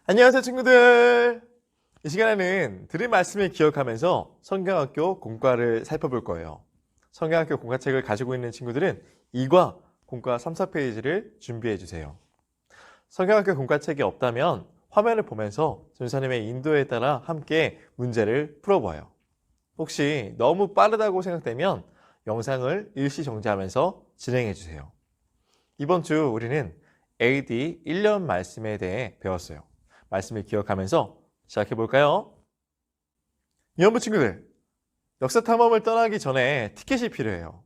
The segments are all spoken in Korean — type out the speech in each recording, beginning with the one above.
안녕하세요 친구들. 이 시간에는 들은 말씀을 기억하면서 성경학교 공과를 살펴볼 거예요. 성경학교 공과책을 가지고 있는 친구들은 2과 공과 3, 4페이지를 준비해 주세요. 성경학교 공과책이 없다면 화면을 보면서 전사님의 인도에 따라 함께 문제를 풀어봐요. 혹시 너무 빠르다고 생각되면 영상을 일시 정지하면서 진행해 주세요. 이번 주 우리는 AD 1년 말씀에 대해 배웠어요. 말씀을 기억하면서 시작해 볼까요? 여러분 친구들, 역사 탐험을 떠나기 전에 티켓이 필요해요.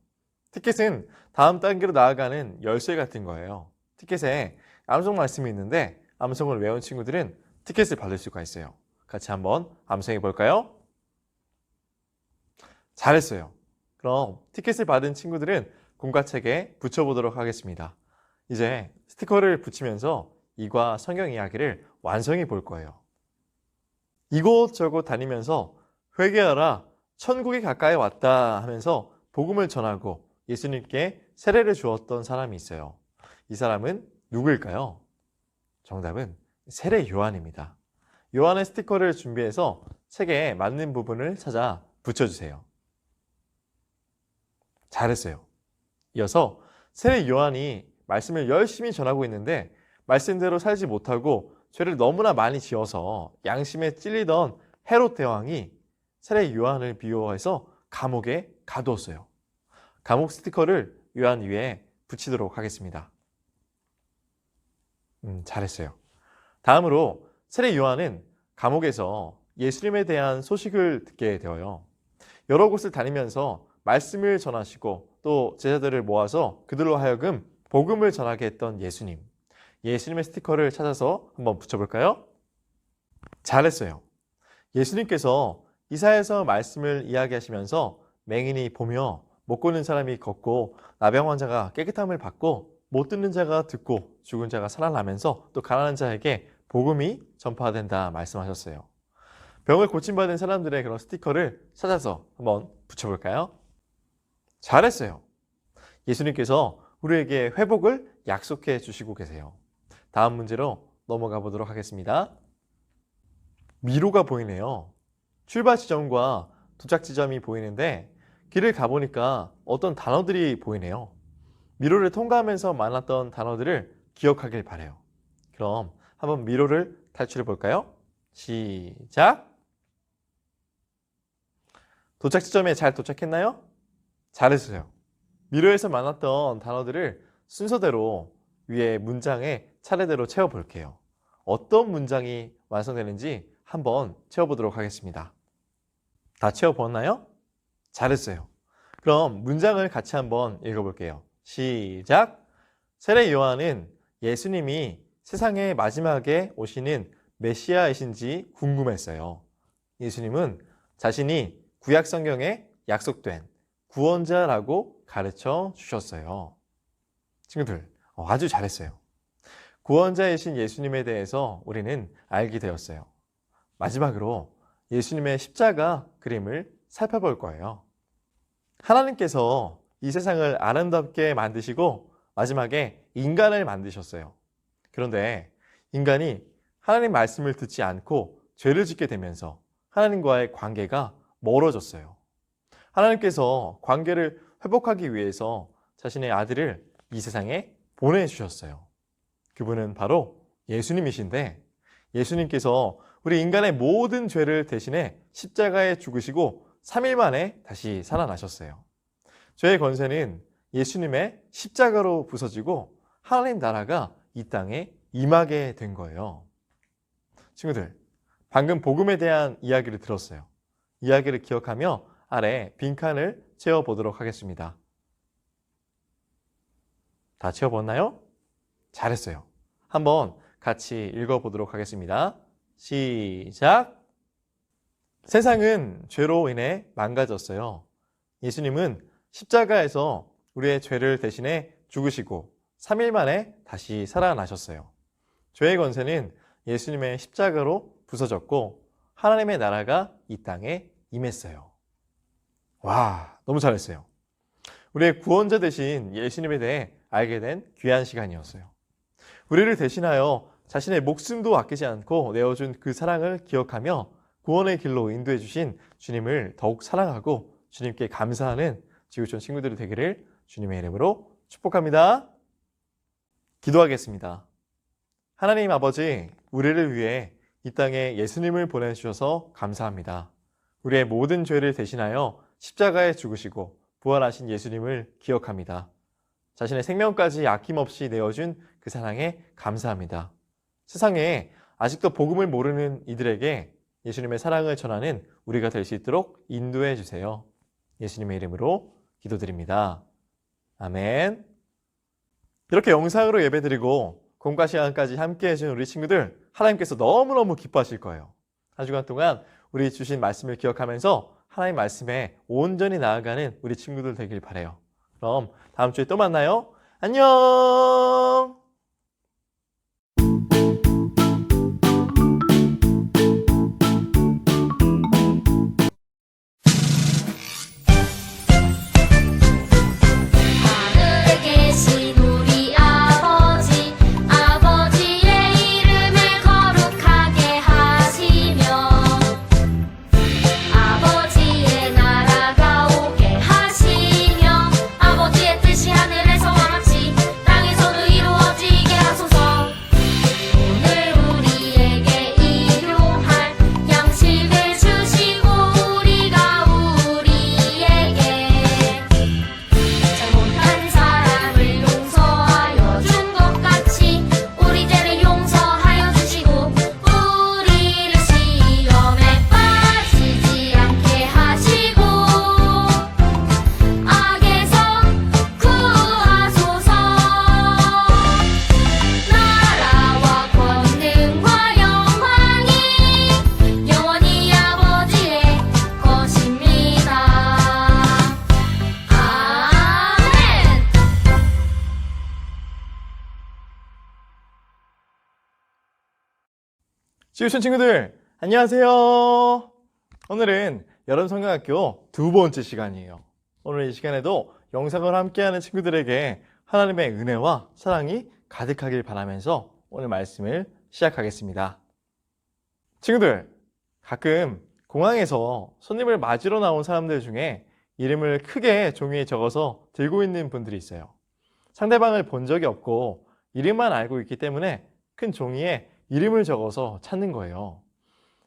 티켓은 다음 단계로 나아가는 열쇠 같은 거예요. 티켓에 암송 말씀이 있는데 암송을 외운 친구들은 티켓을 받을 수가 있어요. 같이 한번 암송해 볼까요? 잘했어요. 그럼 티켓을 받은 친구들은 공과책에 붙여보도록 하겠습니다. 이제 스티커를 붙이면서 이과 성경 이야기를 완성해 볼 거예요. 이곳저곳 다니면서 회개하라, 천국이 가까이 왔다 하면서 복음을 전하고 예수님께 세례를 주었던 사람이 있어요. 이 사람은 누구일까요? 정답은 세례 요한입니다. 요한의 스티커를 준비해서 책에 맞는 부분을 찾아 붙여주세요. 잘했어요. 이어서 세례 요한이 말씀을 열심히 전하고 있는데 말씀대로 살지 못하고 죄를 너무나 많이 지어서 양심에 찔리던 헤롯 대왕이 세례 요한을 미워해서 감옥에 가두었어요. 감옥 스티커를 요한 위에 붙이도록 하겠습니다. 잘했어요. 다음으로 세례 요한은 감옥에서 예수님에 대한 소식을 듣게 되어요. 여러 곳을 다니면서 말씀을 전하시고 또 제자들을 모아서 그들로 하여금 복음을 전하게 했던 예수님. 예수님의 스티커를 찾아서 한번 붙여볼까요? 잘했어요. 예수님께서 이사야에서 말씀을 이야기하시면서 맹인이 보며 못 걷는 사람이 걷고 나병 환자가 깨끗함을 받고 못 듣는 자가 듣고 죽은 자가 살아나면서 또 가난한 자에게 복음이 전파된다 말씀하셨어요. 병을 고침받은 사람들의 그런 스티커를 찾아서 한번 붙여볼까요? 잘했어요. 예수님께서 우리에게 회복을 약속해 주시고 계세요. 다음 문제로 넘어가 보도록 하겠습니다. 미로가 보이네요. 출발 지점과 도착 지점이 보이는데 길을 가보니까 어떤 단어들이 보이네요. 미로를 통과하면서 만났던 단어들을 기억하길 바래요. 그럼 한번 미로를 탈출해 볼까요? 시작! 도착 지점에 잘 도착했나요? 잘했어요. 미로에서 만났던 단어들을 순서대로 위에 문장에 차례대로 채워볼게요. 어떤 문장이 완성되는지 한번 채워보도록 하겠습니다. 다 채워보았나요? 잘했어요. 그럼 문장을 같이 한번 읽어볼게요. 시작! 세례 요한은 예수님이 세상의 마지막에 오시는 메시아이신지 궁금했어요. 예수님은 자신이 구약 성경에 약속된 구원자라고 가르쳐 주셨어요. 친구들, 아주 잘했어요. 구원자이신 예수님에 대해서 우리는 알게 되었어요. 마지막으로 예수님의 십자가 그림을 살펴볼 거예요. 하나님께서 이 세상을 아름답게 만드시고 마지막에 인간을 만드셨어요. 그런데 인간이 하나님 말씀을 듣지 않고 죄를 짓게 되면서 하나님과의 관계가 멀어졌어요. 하나님께서 관계를 회복하기 위해서 자신의 아들을 이 세상에 보내주셨어요. 그분은 바로 예수님이신데 예수님께서 우리 인간의 모든 죄를 대신해 십자가에 죽으시고 3일 만에 다시 살아나셨어요. 죄의 권세는 예수님의 십자가로 부서지고 하나님 나라가 이 땅에 임하게 된 거예요. 친구들, 방금 복음에 대한 이야기를 들었어요. 이야기를 기억하며 아래 빈칸을 채워보도록 하겠습니다. 다 채워봤나요? 잘했어요. 한번 같이 읽어보도록 하겠습니다. 시작! 세상은 죄로 인해 망가졌어요. 예수님은 십자가에서 우리의 죄를 대신해 죽으시고 3일 만에 다시 살아나셨어요. 죄의 권세는 예수님의 십자가로 부서졌고 하나님의 나라가 이 땅에 임했어요. 와, 너무 잘했어요. 우리의 구원자 되신 예수님에 대해 알게 된 귀한 시간이었어요. 우리를 대신하여 자신의 목숨도 아끼지 않고 내어준 그 사랑을 기억하며 구원의 길로 인도해 주신 주님을 더욱 사랑하고 주님께 감사하는 지구촌 친구들이 되기를 주님의 이름으로 축복합니다. 기도하겠습니다. 하나님 아버지, 우리를 위해 이 땅에 예수님을 보내주셔서 감사합니다. 우리의 모든 죄를 대신하여 십자가에 죽으시고 부활하신 예수님을 기억합니다. 자신의 생명까지 아낌없이 내어준 그 사랑에 감사합니다. 세상에 아직도 복음을 모르는 이들에게 예수님의 사랑을 전하는 우리가 될 수 있도록 인도해 주세요. 예수님의 이름으로 기도드립니다. 아멘. 이렇게 영상으로 예배드리고 공과 시간까지 함께 해준 우리 친구들, 하나님께서 너무너무 기뻐하실 거예요. 한 주간 동안 우리 주신 말씀을 기억하면서 하나님 말씀에 온전히 나아가는 우리 친구들 되길 바라요. 그럼 다음 주에 또 만나요. 안녕. 지구촌 친구들, 안녕하세요. 오늘은 여름성경학교 두 번째 시간이에요. 오늘 이 시간에도 영상을 함께하는 친구들에게 하나님의 은혜와 사랑이 가득하길 바라면서 오늘 말씀을 시작하겠습니다. 친구들, 가끔 공항에서 손님을 맞으러 나온 사람들 중에 이름을 크게 종이에 적어서 들고 있는 분들이 있어요. 상대방을 본 적이 없고 이름만 알고 있기 때문에 큰 종이에 이름을 적어서 찾는 거예요.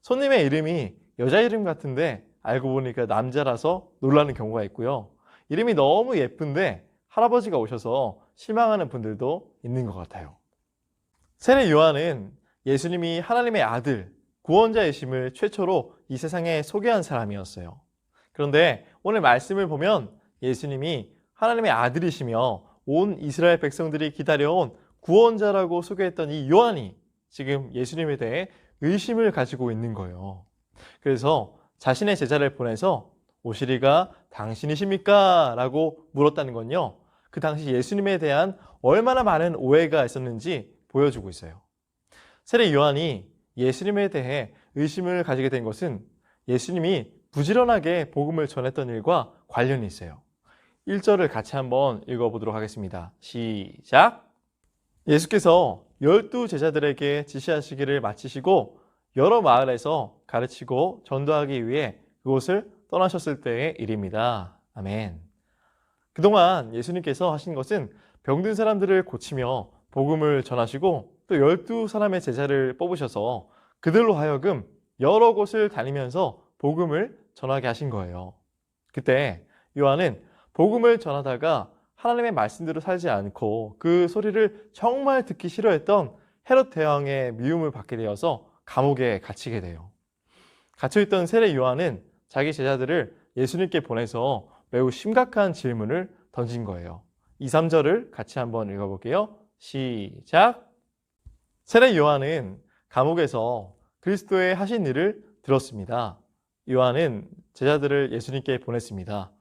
손님의 이름이 여자 이름 같은데 알고 보니까 남자라서 놀라는 경우가 있고요. 이름이 너무 예쁜데 할아버지가 오셔서 실망하는 분들도 있는 것 같아요. 세례 요한은 예수님이 하나님의 아들, 구원자이심을 최초로 이 세상에 소개한 사람이었어요. 그런데 오늘 말씀을 보면 예수님이 하나님의 아들이시며 온 이스라엘 백성들이 기다려온 구원자라고 소개했던 이 요한이 지금 예수님에 대해 의심을 가지고 있는 거예요. 그래서 자신의 제자를 보내서 오시리가 당신이십니까? 라고 물었다는 건요, 그 당시 예수님에 대한 얼마나 많은 오해가 있었는지 보여주고 있어요. 세례 요한이 예수님에 대해 의심을 가지게 된 것은 예수님이 부지런하게 복음을 전했던 일과 관련이 있어요. 1절을 같이 한번 읽어보도록 하겠습니다. 시작! 예수께서 12 제자들에게 지시하시기를 마치시고 여러 마을에서 가르치고 전도하기 위해 그곳을 떠나셨을 때의 일입니다. 아멘. 그동안 예수님께서 하신 것은 병든 사람들을 고치며 복음을 전하시고 또 12사람의 제자를 뽑으셔서 그들로 하여금 여러 곳을 다니면서 복음을 전하게 하신 거예요. 그때 요한은 복음을 전하다가 하나님의 말씀대로 살지 않고 그 소리를 정말 듣기 싫어했던 헤롯 대왕의 미움을 받게 되어서 감옥에 갇히게 돼요. 갇혀있던 세례 요한은 자기 제자들을 예수님께 보내서 매우 심각한 질문을 던진 거예요. 2, 3절을 같이 한번 읽어볼게요. 시작! 세례 요한은 감옥에서 그리스도의 하신 일을 들었습니다. 요한은 제자들을 예수님께 보냈습니다.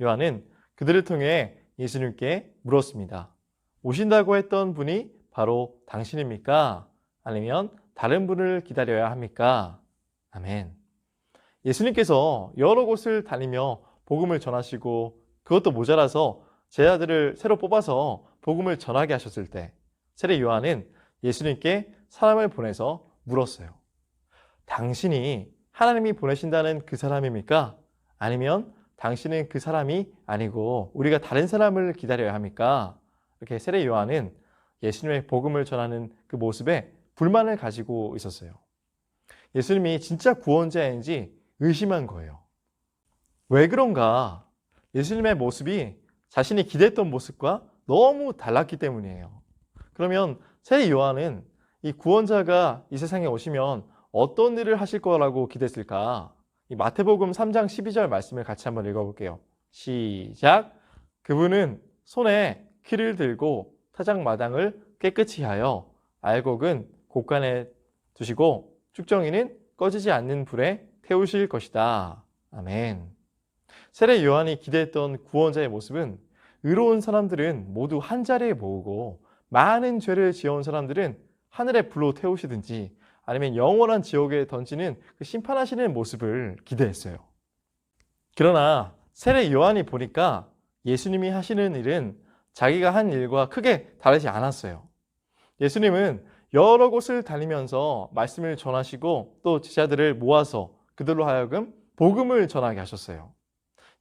요한은 그들을 통해 예수님께 물었습니다. 오신다고 했던 분이 바로 당신입니까? 아니면 다른 분을 기다려야 합니까? 아멘. 예수님께서 여러 곳을 다니며 복음을 전하시고 그것도 모자라서 제자들을 새로 뽑아서 복음을 전하게 하셨을 때 세례 요한은 예수님께 사람을 보내서 물었어요. 당신이 하나님이 보내신다는 그 사람입니까? 아니면 당신은 그 사람이 아니고 우리가 다른 사람을 기다려야 합니까? 이렇게 세례 요한은 예수님의 복음을 전하는 그 모습에 불만을 가지고 있었어요. 예수님이 진짜 구원자인지 의심한 거예요. 왜 그런가? 예수님의 모습이 자신이 기대했던 모습과 너무 달랐기 때문이에요. 그러면 세례 요한은 이 구원자가 이 세상에 오시면 어떤 일을 하실 거라고 기대했을까? 이 마태복음 3장 12절 말씀을 같이 한번 읽어볼게요. 시작! 그분은 손에 키를 들고 타작마당을 깨끗이 하여 알곡은 곳간에 두시고 쭉정이는 꺼지지 않는 불에 태우실 것이다. 아멘. 세례 요한이 기대했던 구원자의 모습은 의로운 사람들은 모두 한 자리에 모으고 많은 죄를 지어온 사람들은 하늘의 불로 태우시든지 아니면 영원한 지옥에 던지는 그 심판하시는 모습을 기대했어요. 그러나 세례 요한이 보니까 예수님이 하시는 일은 자기가 한 일과 크게 다르지 않았어요. 예수님은 여러 곳을 다니면서 말씀을 전하시고 또 제자들을 모아서 그들로 하여금 복음을 전하게 하셨어요.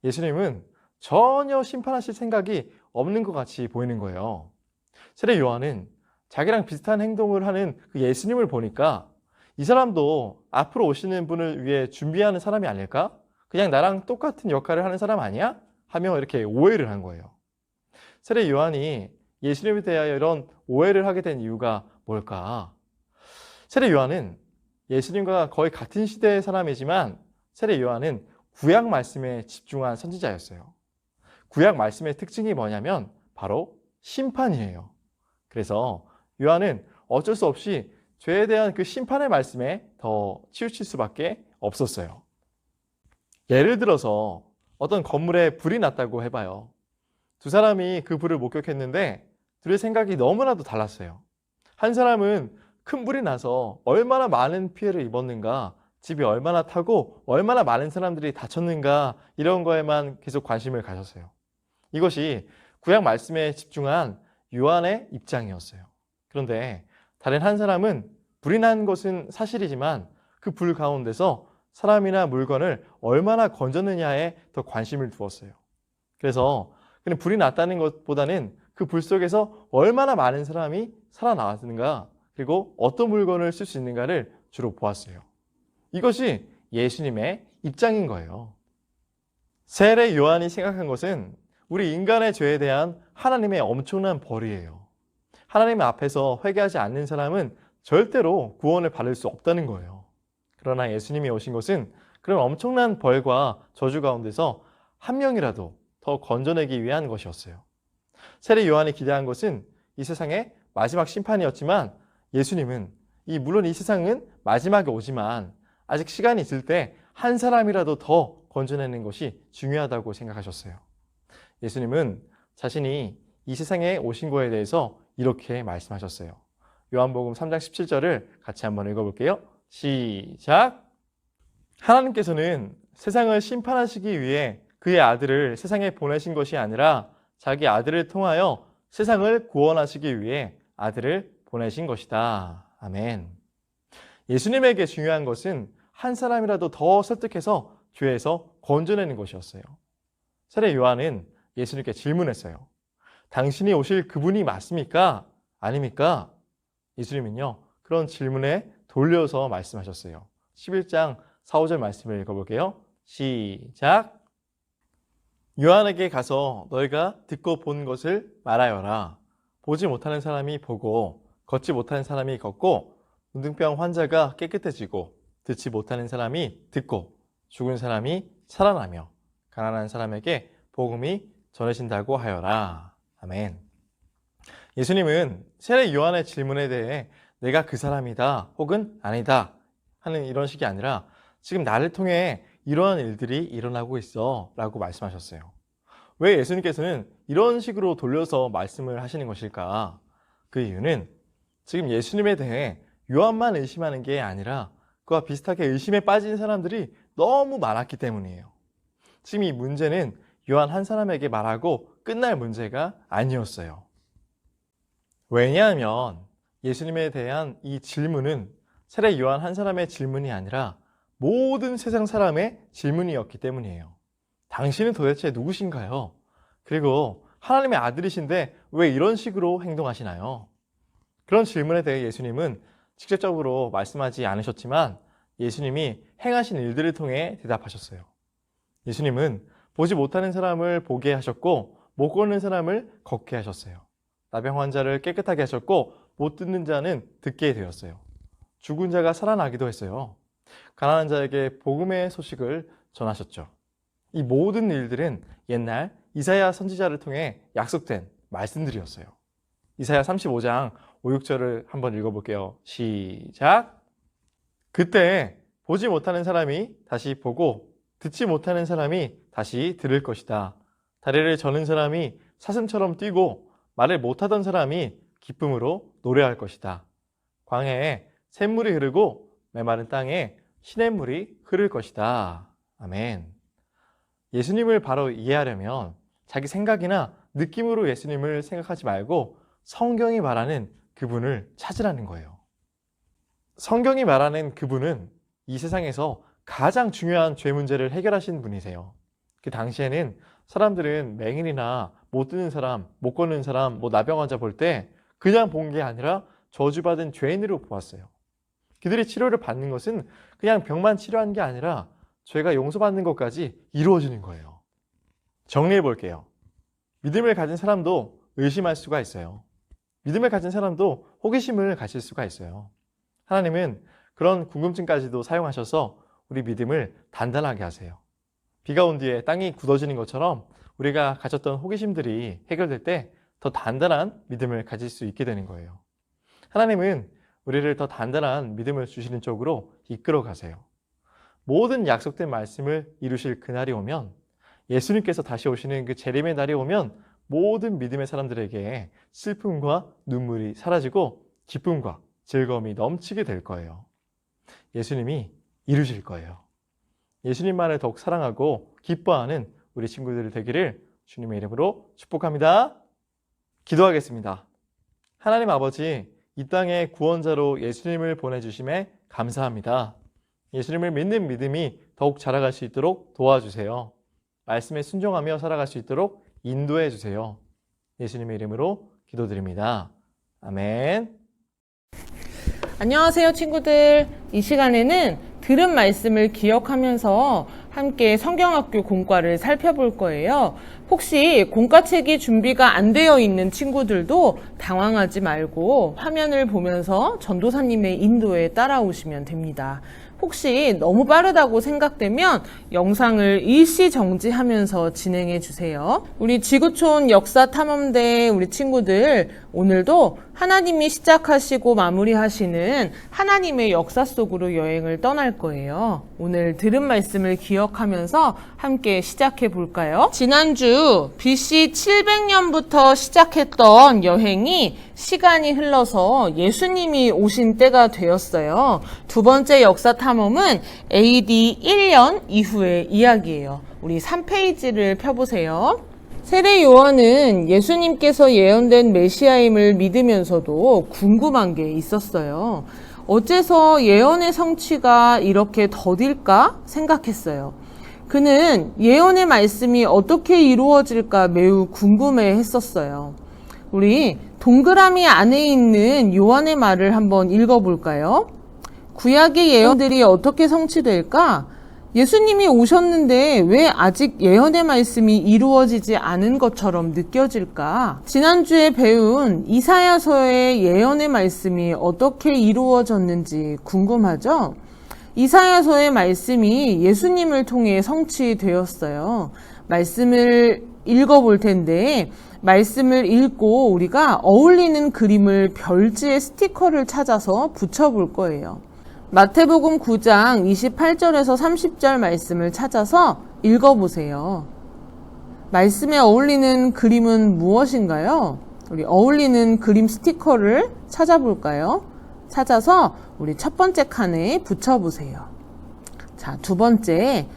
예수님은 전혀 심판하실 생각이 없는 것 같이 보이는 거예요. 세례 요한은 자기랑 비슷한 행동을 하는 그 예수님을 보니까 이 사람도 앞으로 오시는 분을 위해 준비하는 사람이 아닐까? 그냥 나랑 똑같은 역할을 하는 사람 아니야? 하며 이렇게 오해를 한 거예요. 세례 요한이 예수님에 대하여 이런 오해를 하게 된 이유가 뭘까? 세례 요한은 예수님과 거의 같은 시대의 사람이지만 세례 요한은 구약 말씀에 집중한 선지자였어요. 구약 말씀의 특징이 뭐냐면 바로 심판이에요. 그래서 요한은 어쩔 수 없이 죄에 대한 그 심판의 말씀에 더 치우칠 수밖에 없었어요. 예를 들어서 어떤 건물에 불이 났다고 해봐요. 두 사람이 그 불을 목격했는데 둘의 생각이 너무나도 달랐어요. 한 사람은 큰 불이 나서 얼마나 많은 피해를 입었는가, 집이 얼마나 타고 얼마나 많은 사람들이 다쳤는가 이런 거에만 계속 관심을 가졌어요. 이것이 구약 말씀에 집중한 요한의 입장이었어요. 그런데 다른 한 사람은 불이 난 것은 사실이지만 그 불 가운데서 사람이나 물건을 얼마나 건졌느냐에 더 관심을 두었어요. 그래서 그는 불이 났다는 것보다는 그 불 속에서 얼마나 많은 사람이 살아나왔는가 그리고 어떤 물건을 쓸 수 있는가를 주로 보았어요. 이것이 예수님의 입장인 거예요. 세례 요한이 생각한 것은 우리 인간의 죄에 대한 하나님의 엄청난 벌이에요. 하나님 앞에서 회개하지 않는 사람은 절대로 구원을 받을 수 없다는 거예요. 그러나 예수님이 오신 것은 그런 엄청난 벌과 저주 가운데서 한 명이라도 더 건져내기 위한 것이었어요. 세례 요한이 기대한 것은 이 세상의 마지막 심판이었지만 예수님은 물론 이 세상은 마지막에 오지만 아직 시간이 있을 때 한 사람이라도 더 건져내는 것이 중요하다고 생각하셨어요. 예수님은 자신이 이 세상에 오신 거에 대해서 이렇게 말씀하셨어요. 요한복음 3장 17절을 같이 한번 읽어볼게요. 시작! 하나님께서는 세상을 심판하시기 위해 그의 아들을 세상에 보내신 것이 아니라 자기 아들을 통하여 세상을 구원하시기 위해 아들을 보내신 것이다. 아멘. 예수님에게 중요한 것은 한 사람이라도 더 설득해서 죄에서 건져내는 것이었어요. 세례 요한은 예수님께 질문했어요. 당신이 오실 그분이 맞습니까? 아닙니까? 예수님은요, 그런 질문에 돌려서 말씀하셨어요. 11장 4, 5절 말씀을 읽어볼게요. 시작! 요한에게 가서 너희가 듣고 본 것을 말하여라. 보지 못하는 사람이 보고 걷지 못하는 사람이 걷고 문둥병 환자가 깨끗해지고 듣지 못하는 사람이 듣고 죽은 사람이 살아나며 가난한 사람에게 복음이 전해진다고 하여라. 아멘. 예수님은 세례 요한의 질문에 대해 내가 그 사람이다 혹은 아니다 하는 이런 식이 아니라 지금 나를 통해 이러한 일들이 일어나고 있어 라고 말씀하셨어요. 왜 예수님께서는 이런 식으로 돌려서 말씀을 하시는 것일까? 그 이유는 지금 예수님에 대해 요한만 의심하는 게 아니라 그와 비슷하게 의심에 빠진 사람들이 너무 많았기 때문이에요. 지금 이 문제는 요한 한 사람에게 말하고 끝날 문제가 아니었어요. 왜냐하면 예수님에 대한 이 질문은 세례 요한 한 사람의 질문이 아니라 모든 세상 사람의 질문이었기 때문이에요. 당신은 도대체 누구신가요? 그리고 하나님의 아들이신데 왜 이런 식으로 행동하시나요? 그런 질문에 대해 예수님은 직접적으로 말씀하지 않으셨지만 예수님이 행하신 일들을 통해 대답하셨어요. 예수님은 보지 못하는 사람을 보게 하셨고 못 걷는 사람을 걷게 하셨어요. 나병 환자를 깨끗하게 하셨고 못 듣는 자는 듣게 되었어요. 죽은 자가 살아나기도 했어요. 가난한 자에게 복음의 소식을 전하셨죠. 이 모든 일들은 옛날 이사야 선지자를 통해 약속된 말씀들이었어요. 이사야 35장 5, 6절을 한번 읽어볼게요. 시작! 그때 보지 못하는 사람이 다시 보고 듣지 못하는 사람이 다시 들을 것이다. 다리를 저는 사람이 사슴처럼 뛰고 말을 못하던 사람이 기쁨으로 노래할 것이다. 광야에 샘물이 흐르고 메마른 땅에 시냇물이 흐를 것이다. 아멘. 예수님을 바로 이해하려면 자기 생각이나 느낌으로 예수님을 생각하지 말고 성경이 말하는 그분을 찾으라는 거예요. 성경이 말하는 그분은 이 세상에서 가장 중요한 죄 문제를 해결하신 분이세요. 그 당시에는 사람들은 맹인이나 못 듣는 사람, 못 걷는 사람, 나병 환자 볼 때 그냥 본 게 아니라 저주받은 죄인으로 보았어요. 그들이 치료를 받는 것은 그냥 병만 치료하는 게 아니라 죄가 용서받는 것까지 이루어지는 거예요. 정리해 볼게요. 믿음을 가진 사람도 의심할 수가 있어요. 믿음을 가진 사람도 호기심을 가질 수가 있어요. 하나님은 그런 궁금증까지도 사용하셔서 우리 믿음을 단단하게 하세요. 비가 온 뒤에 땅이 굳어지는 것처럼 우리가 가졌던 호기심들이 해결될 때 더 단단한 믿음을 가질 수 있게 되는 거예요. 하나님은 우리를 더 단단한 믿음을 주시는 쪽으로 이끌어 가세요. 모든 약속된 말씀을 이루실 그날이 오면, 예수님께서 다시 오시는 그 재림의 날이 오면 모든 믿음의 사람들에게 슬픔과 눈물이 사라지고 기쁨과 즐거움이 넘치게 될 거예요. 예수님이 이루실 거예요. 예수님만을 더욱 사랑하고 기뻐하는 우리 친구들이 되기를 주님의 이름으로 축복합니다. 기도하겠습니다. 하나님 아버지, 이 땅에 구원자로 예수님을 보내주심에 감사합니다. 예수님을 믿는 믿음이 더욱 자라갈 수 있도록 도와주세요. 말씀에 순종하며 살아갈 수 있도록 인도해 주세요. 예수님의 이름으로 기도드립니다. 아멘. 안녕하세요, 친구들. 이 시간에는 들은 말씀을 기억하면서 함께 성경학교 공과를 살펴볼 거예요. 혹시 공과책이 준비가 안 되어 있는 친구들도 당황하지 말고 화면을 보면서 전도사님의 인도에 따라오시면 됩니다. 혹시 너무 빠르다고 생각되면 영상을 일시 정지하면서 진행해 주세요. 우리 지구촌 역사탐험대 우리 친구들, 오늘도 하나님이 시작하시고 마무리하시는 하나님의 역사 속으로 여행을 떠날 거예요. 오늘 들은 말씀을 기억하면서 함께 시작해 볼까요? 지난주 BC 700년부터 시작했던 여행이 시간이 흘러서 예수님이 오신 때가 되었어요. 두 번째 역사 탐험은 AD 1년 이후의 이야기예요. 우리 3페이지를 펴보세요. 세례 요한은 예수님께서 예언된 메시아임을 믿으면서도 궁금한 게 있었어요. 어째서 예언의 성취가 이렇게 더딜까 생각했어요. 그는 예언의 말씀이 어떻게 이루어질까 매우 궁금해 했었어요. 우리 동그라미 안에 있는 요한의 말을 한번 읽어볼까요? 구약의 예언들이 어떻게 성취될까? 예수님이 오셨는데 왜 아직 예언의 말씀이 이루어지지 않은 것처럼 느껴질까? 지난주에 배운 이사야서의 예언의 말씀이 어떻게 이루어졌는지 궁금하죠? 이사야서의 말씀이 예수님을 통해 성취되었어요. 말씀을 읽어볼 텐데, 말씀을 읽고 우리가 어울리는 그림을 별지의 스티커를 찾아서 붙여볼 거예요. 마태복음 9장 28절에서 30절 말씀을 찾아서 읽어보세요. 말씀에 어울리는 그림은 무엇인가요? 우리 어울리는 그림 스티커를 찾아볼까요? 찾아서 우리 첫 번째 칸에 붙여보세요. 자, 두 번째,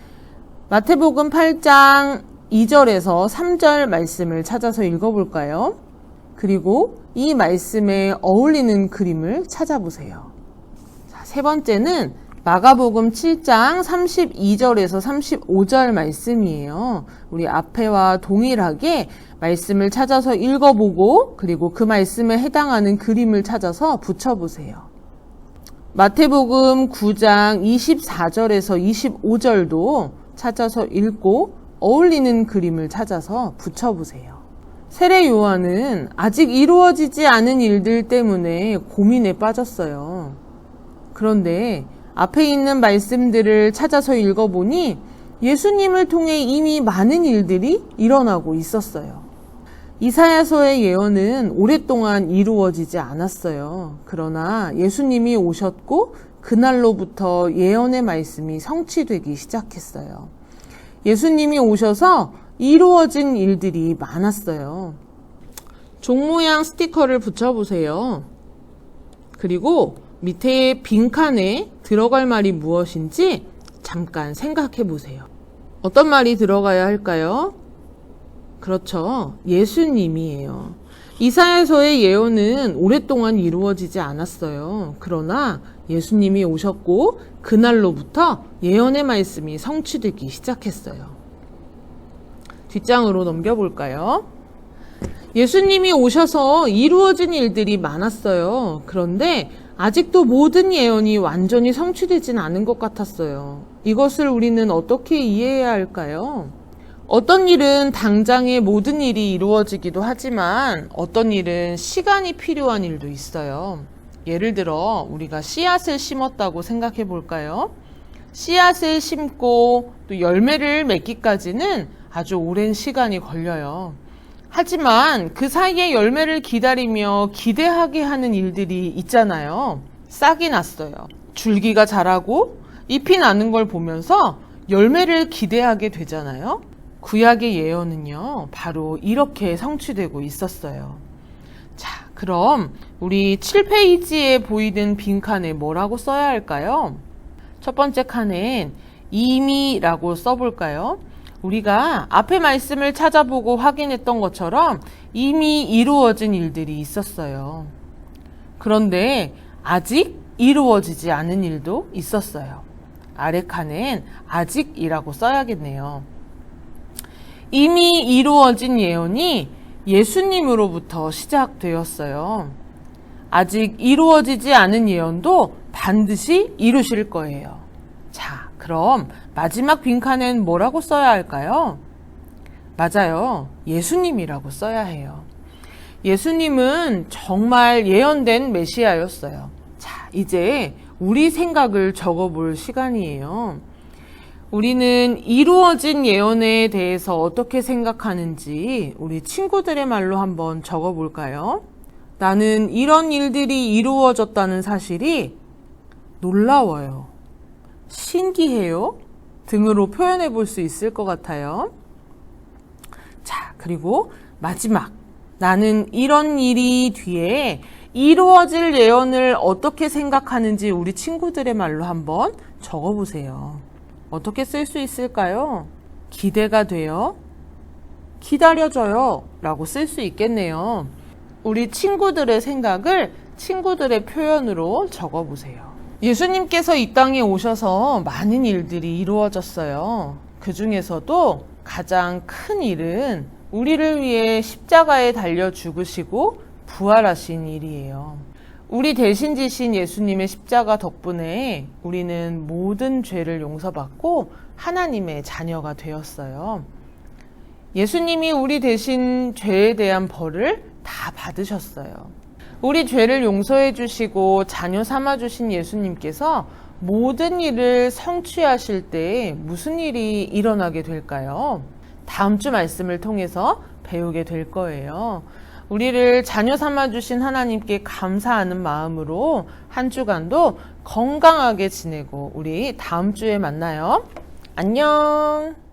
마태복음 8장 2절에서 3절 말씀을 찾아서 읽어볼까요? 그리고 이 말씀에 어울리는 그림을 찾아보세요. 자, 세 번째는 마가복음 7장 32절에서 35절 말씀이에요. 우리 앞에와 동일하게 말씀을 찾아서 읽어보고 그리고 그 말씀에 해당하는 그림을 찾아서 붙여보세요. 마태복음 9장 24절에서 25절도 찾아서 읽고 어울리는 그림을 찾아서 붙여보세요. 세례 요한은 아직 이루어지지 않은 일들 때문에 고민에 빠졌어요. 그런데 앞에 있는 말씀들을 찾아서 읽어보니 예수님을 통해 이미 많은 일들이 일어나고 있었어요. 이사야서의 예언은 오랫동안 이루어지지 않았어요. 그러나 예수님이 오셨고 그날로부터 예언의 말씀이 성취되기 시작했어요. 예수님이 오셔서 이루어진 일들이 많았어요. 종 모양 스티커를 붙여보세요. 그리고 밑에 빈칸에 들어갈 말이 무엇인지 잠깐 생각해 보세요. 어떤 말이 들어가야 할까요? 그렇죠. 예수님이에요. 이사야서의 예언은 오랫동안 이루어지지 않았어요. 그러나 예수님이 오셨고 그날로부터 예언의 말씀이 성취되기 시작했어요. 뒷장으로 넘겨볼까요? 예수님이 오셔서 이루어진 일들이 많았어요. 그런데 아직도 모든 예언이 완전히 성취되진 않은 것 같았어요. 이것을 우리는 어떻게 이해해야 할까요? 어떤 일은 당장에 모든 일이 이루어지기도 하지만 어떤 일은 시간이 필요한 일도 있어요. 예를 들어 우리가 씨앗을 심었다고 생각해 볼까요? 씨앗을 심고 또 열매를 맺기까지는 아주 오랜 시간이 걸려요. 하지만 그 사이에 열매를 기다리며 기대하게 하는 일들이 있잖아요. 싹이 났어요. 줄기가 자라고 잎이 나는 걸 보면서 열매를 기대하게 되잖아요. 구약의 예언은요, 바로 이렇게 성취되고 있었어요. 자, 그럼 우리 7페이지에 보이는 빈칸에 뭐라고 써야 할까요? 첫 번째 칸엔 이미라고 써볼까요? 우리가 앞에 말씀을 찾아보고 확인했던 것처럼 이미 이루어진 일들이 있었어요. 그런데 아직 이루어지지 않은 일도 있었어요. 아래 칸엔 아직이라고 써야겠네요. 이미 이루어진 예언이 예수님으로부터 시작되었어요. 아직 이루어지지 않은 예언도 반드시 이루실 거예요. 자, 그럼 마지막 빈칸엔 뭐라고 써야 할까요? 맞아요. 예수님이라고 써야 해요. 예수님은 정말 예언된 메시아였어요. 자, 이제 우리 생각을 적어볼 시간이에요. 우리는 이루어진 예언에 대해서 어떻게 생각하는지 우리 친구들의 말로 한번 적어볼까요? 나는 이런 일들이 이루어졌다는 사실이 놀라워요. 신기해요. 등으로 표현해 볼 수 있을 것 같아요. 자, 그리고 마지막. 나는 이런 일이 뒤에 이루어질 예언을 어떻게 생각하는지 우리 친구들의 말로 한번 적어보세요. 어떻게 쓸 수 있을까요? 기대가 돼요. 기다려져요. 라고 쓸 수 있겠네요. 우리 친구들의 생각을 친구들의 표현으로 적어보세요. 예수님께서 이 땅에 오셔서 많은 일들이 이루어졌어요. 그 중에서도 가장 큰 일은 우리를 위해 십자가에 달려 죽으시고 부활하신 일이에요. 우리 대신 지신 예수님의 십자가 덕분에 우리는 모든 죄를 용서받고 하나님의 자녀가 되었어요. 예수님이 우리 대신 죄에 대한 벌을 다 받으셨어요. 우리 죄를 용서해 주시고 자녀 삼아 주신 예수님께서 모든 일을 성취하실 때 무슨 일이 일어나게 될까요? 다음 주 말씀을 통해서 배우게 될 거예요. 우리를 자녀 삼아 주신 하나님께 감사하는 마음으로 한 주간도 건강하게 지내고 우리 다음 주에 만나요. 안녕.